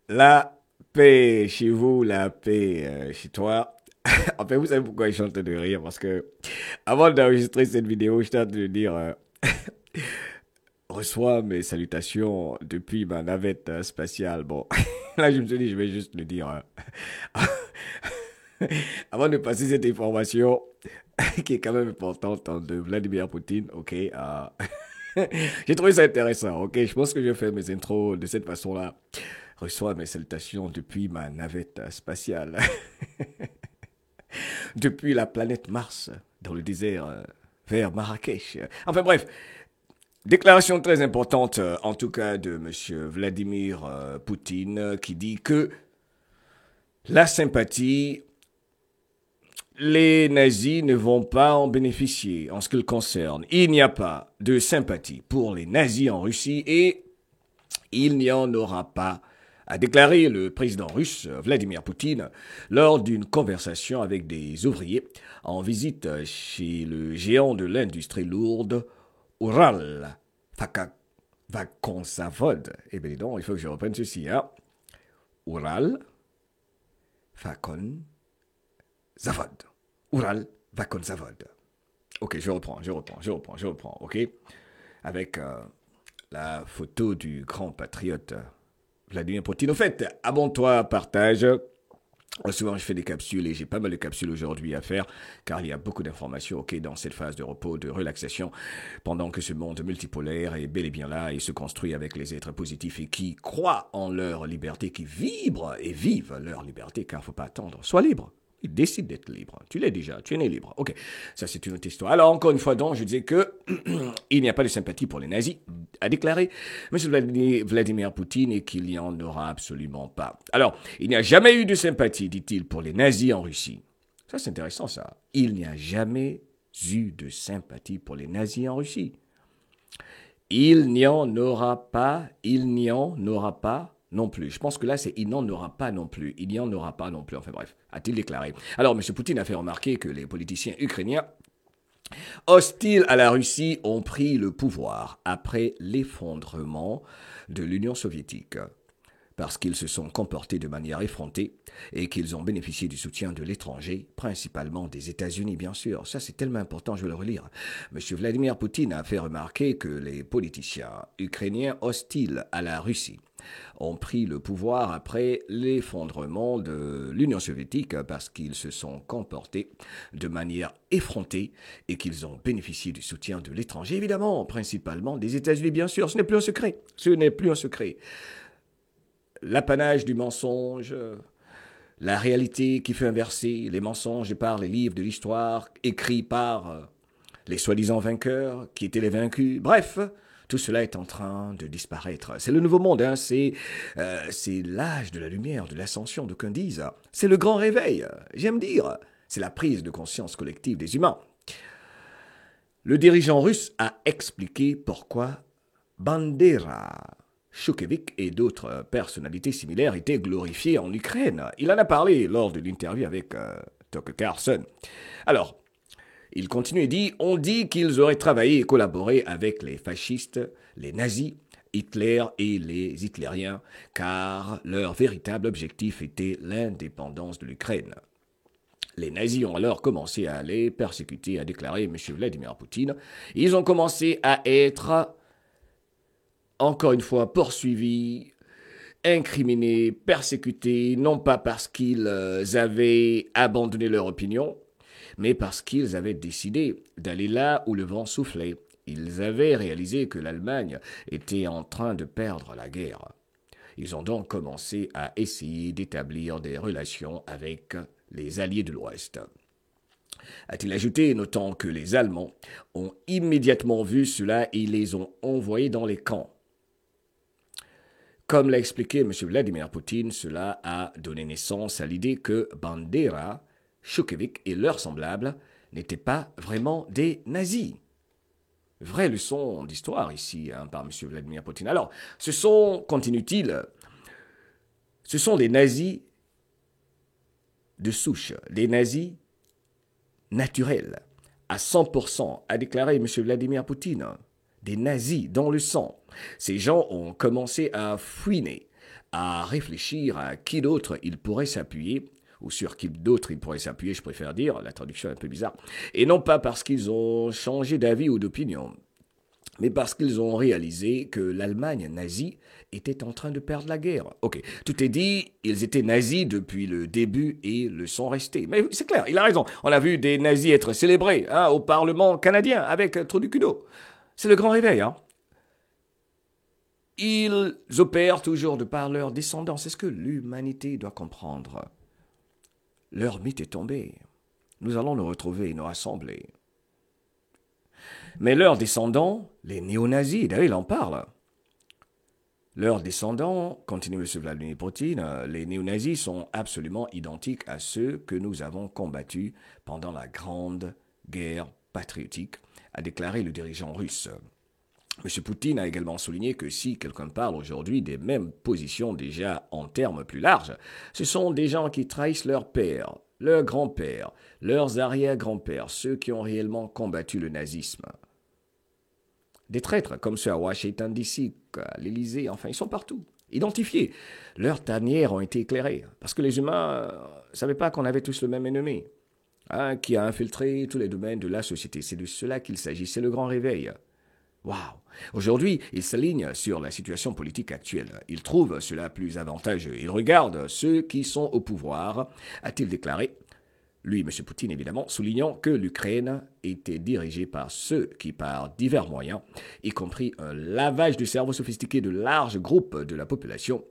La paix chez vous, la paix chez toi. En fait, vous savez pourquoi je suis en train de rire? Parce que avant d'enregistrer cette vidéo, je suis en train de dire reçois mes salutations depuis ma navette spatiale. Bon, là, je me suis dit, je vais juste le dire. Avant de passer cette information, qui est quand même importante de Vladimir Poutine, ok. J'ai trouvé ça intéressant, ok. Je pense que je vais faire mes intros de cette façon-là. Reçois mes salutations depuis ma navette spatiale. Depuis la planète Mars, dans le désert vers Marrakech. Enfin bref, déclaration très importante, en tout cas de M. Vladimir Poutine, qui dit que la sympathie, les nazis ne vont pas en bénéficier en ce qui le concerne. Il n'y a pas de sympathie pour les nazis en Russie et il n'y en aura pas, a déclaré le président russe Vladimir Poutine lors d'une conversation avec des ouvriers en visite chez le géant de l'industrie lourde Ural Vakonzavod. Eh bien donc, il faut que je reprenne ceci. Hein. Ural Vakonzavod. Ural Vakonzavod. Ok, je reprends, ok. Avec la photo du grand patriote Vladimir Poutine. Au fait, abonne-toi, partage. Souvent, je fais des capsules et j'ai pas mal de capsules aujourd'hui à faire car il y a beaucoup d'informations dans cette phase de repos, de relaxation, pendant que ce monde multipolaire est bel et bien là et se construit avec les êtres positifs et qui croient en leur liberté, qui vibrent et vivent leur liberté car il ne faut pas attendre. Sois libre. Il décide d'être libre. Tu l'es déjà, tu es né libre. Ok, ça c'est une autre histoire. Alors encore une fois donc, je disais que il n'y a pas de sympathie pour les nazis, a déclaré M. Vladimir Poutine et qu'il n'y en aura absolument pas. Alors, il n'y a jamais eu de sympathie, dit-il, pour les nazis en Russie. Ça c'est intéressant ça. Il n'y a jamais eu de sympathie pour les nazis en Russie. Il n'y en aura pas, non plus. Je pense que là, c'est il n'en aura pas non plus. Il n'y en aura pas non plus. Enfin bref, a-t-il déclaré. Alors, M. Poutine a fait remarquer que les politiciens ukrainiens hostiles à la Russie ont pris le pouvoir après l'effondrement de l'Union soviétique parce qu'ils se sont comportés de manière effrontée et qu'ils ont bénéficié du soutien de l'étranger, principalement des États-Unis, bien sûr. Ça, c'est tellement important, je vais le relire. M. Vladimir Poutine a fait remarquer que les politiciens ukrainiens hostiles à la Russie ont pris le pouvoir après l'effondrement de l'Union soviétique parce qu'ils se sont comportés de manière effrontée et qu'ils ont bénéficié du soutien de l'étranger, évidemment, principalement des États-Unis, bien sûr. Ce n'est plus un secret. Ce n'est plus un secret. L'apanage du mensonge, la réalité qui fait inverser les mensonges par les livres de l'histoire écrits par les soi-disant vainqueurs qui étaient les vaincus. Bref, tout cela est en train de disparaître. C'est le nouveau monde, hein? C'est l'âge de la lumière, de l'ascension, d'aucuns disent. C'est le grand réveil, j'aime dire. C'est la prise de conscience collective des humains. Le dirigeant russe a expliqué pourquoi Bandera, Shukevich et d'autres personnalités similaires étaient glorifiées en Ukraine. Il en a parlé lors de l'interview avec Tucker Carlson. Alors, il continue et dit « On dit qu'ils auraient travaillé et collaboré avec les fascistes, les nazis, Hitler et les hitlériens, car leur véritable objectif était l'indépendance de l'Ukraine. » Les nazis ont alors commencé à les persécuter, a déclaré M. Vladimir Poutine. Ils ont commencé à être encore une fois poursuivis, incriminés, persécutés, non pas parce qu'ils avaient abandonné leur opinion, mais parce qu'ils avaient décidé d'aller là où le vent soufflait. Ils avaient réalisé que l'Allemagne était en train de perdre la guerre. Ils ont donc commencé à essayer d'établir des relations avec les alliés de l'Ouest. A-t-il ajouté, notant que les Allemands ont immédiatement vu cela et les ont envoyés dans les camps. Comme l'a expliqué M. Vladimir Poutine, cela a donné naissance à l'idée que Bandera, Shukevich et leurs semblables n'étaient pas vraiment des nazis. Vraie leçon d'histoire ici par M. Vladimir Poutine. Alors, continue-t-il, ce sont des nazis de souche, des nazis naturels, à 100%, a déclaré M. Vladimir Poutine. Des nazis dans le sang. Ces gens ont commencé à fouiner à réfléchir à qui d'autre il pourrait s'appuyer, ou sur qui d'autre il pourrait s'appuyer, je préfère dire, la traduction est un peu bizarre, et non pas parce qu'ils ont changé d'avis ou d'opinion, mais parce qu'ils ont réalisé que l'Allemagne nazie était en train de perdre la guerre. Ok, tout est dit, ils étaient nazis depuis le début et le sont restés. Mais c'est clair, il a raison. On a vu des nazis être célébrés au Parlement canadien avec Trudeau. C'est le grand réveil. Ils opèrent toujours de par leur descendants. C'est ce que l'humanité doit comprendre. Leur mythe est tombé. Nous allons nous retrouver et nous rassembler. Mais leurs descendants, les néo-nazis, d'ailleurs il en parle, leurs descendants, continue M. Vladimir Poutine, les néo-nazis sont absolument identiques à ceux que nous avons combattus pendant la Grande Guerre patriotique, a déclaré le dirigeant russe. M. Poutine a également souligné que si quelqu'un parle aujourd'hui des mêmes positions déjà en termes plus larges, ce sont des gens qui trahissent leur père, leur grand-père, leurs arrière-grands-pères, ceux qui ont réellement combattu le nazisme. Des traîtres comme ceux à Washington DC, à l'Élysée, enfin, ils sont partout, identifiés. Leurs tanières ont été éclairées, parce que les humains ne savaient pas qu'on avait tous le même ennemi, qui a infiltré tous les domaines de la société. C'est de cela qu'il s'agit, c'est le grand réveil. Waouh! Aujourd'hui, il s'aligne sur la situation politique actuelle. Il trouve cela plus avantageux. Il regarde ceux qui sont au pouvoir, a-t-il déclaré. Lui, M. Poutine, évidemment, soulignant que l'Ukraine était dirigée par ceux qui, par divers moyens, y compris un lavage du cerveau sophistiqué de larges groupes de la population,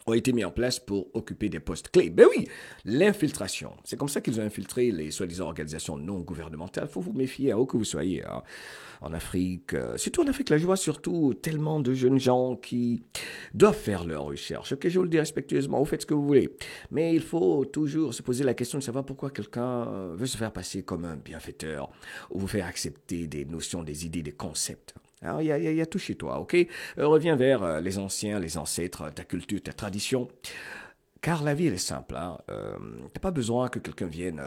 ont été mis en place pour occuper des postes clés. Ben oui, l'infiltration. C'est comme ça qu'ils ont infiltré les soi-disant organisations non gouvernementales. Il faut vous méfier, où que vous soyez. En Afrique, surtout en Afrique, là, je vois surtout tellement de jeunes gens qui doivent faire leurs recherches. Ok, je vous le dis respectueusement, vous faites ce que vous voulez. Mais il faut toujours se poser la question de savoir pourquoi quelqu'un veut se faire passer comme un bienfaiteur ou vous faire accepter des notions, des idées, des concepts. Alors, il y a tout chez toi, ok? Reviens vers les anciens, les ancêtres, ta culture, ta tradition. Car la vie, elle est simple. T'as pas besoin que quelqu'un vienne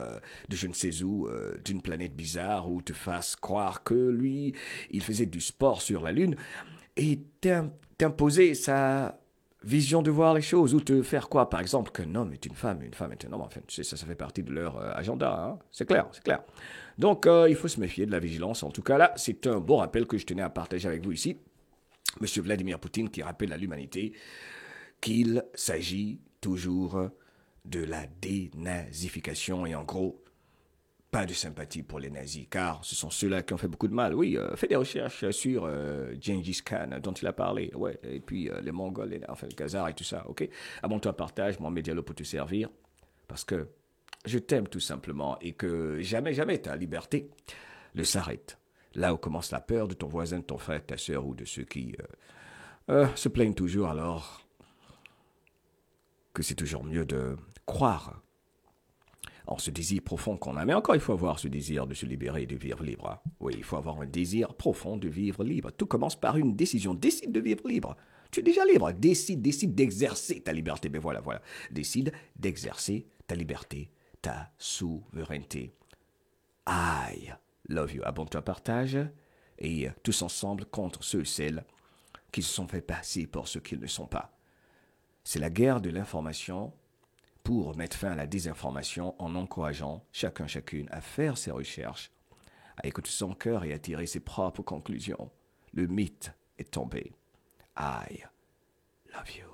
de je ne sais où, d'une planète bizarre, ou te fasse croire que lui, il faisait du sport sur la Lune, et t'imposer sa vision de voir les choses, ou te faire quoi? Par exemple, qu'un homme est une femme est un homme. Enfin, tu sais, ça fait partie de leur agenda. C'est clair, c'est clair. Donc, il faut se méfier de la vigilance. En tout cas, là, c'est un bon rappel que je tenais à partager avec vous ici. Monsieur Vladimir Poutine qui rappelle à l'humanité qu'il s'agit toujours de la dénazification et en gros, pas de sympathie pour les nazis, car ce sont ceux-là qui ont fait beaucoup de mal. Oui, fais des recherches sur Gengis Khan, dont il a parlé, ouais, et puis les Mongols, enfin le Khazar et tout ça, ok? Abonne-toi, partage, mon Diallo pour te servir, parce que je t'aime tout simplement et que jamais, jamais ta liberté ne s'arrête. Là où commence la peur de ton voisin, de ton frère, de ta sœur ou de ceux qui se plaignent toujours alors que c'est toujours mieux de croire en ce désir profond qu'on a. Mais encore, il faut avoir ce désir de se libérer et de vivre libre. Oui, il faut avoir un désir profond de vivre libre. Tout commence par une décision. Décide de vivre libre. Tu es déjà libre. Décide d'exercer ta liberté. Mais voilà. Décide d'exercer ta liberté, ta souveraineté. I love you. Abonne-toi, partage. Et tous ensemble contre ceux et celles qui se sont fait passer pour ce qu'ils ne sont pas. C'est la guerre de l'information pour mettre fin à la désinformation en encourageant chacune à faire ses recherches, à écouter son cœur et à tirer ses propres conclusions. Le mythe est tombé. I love you.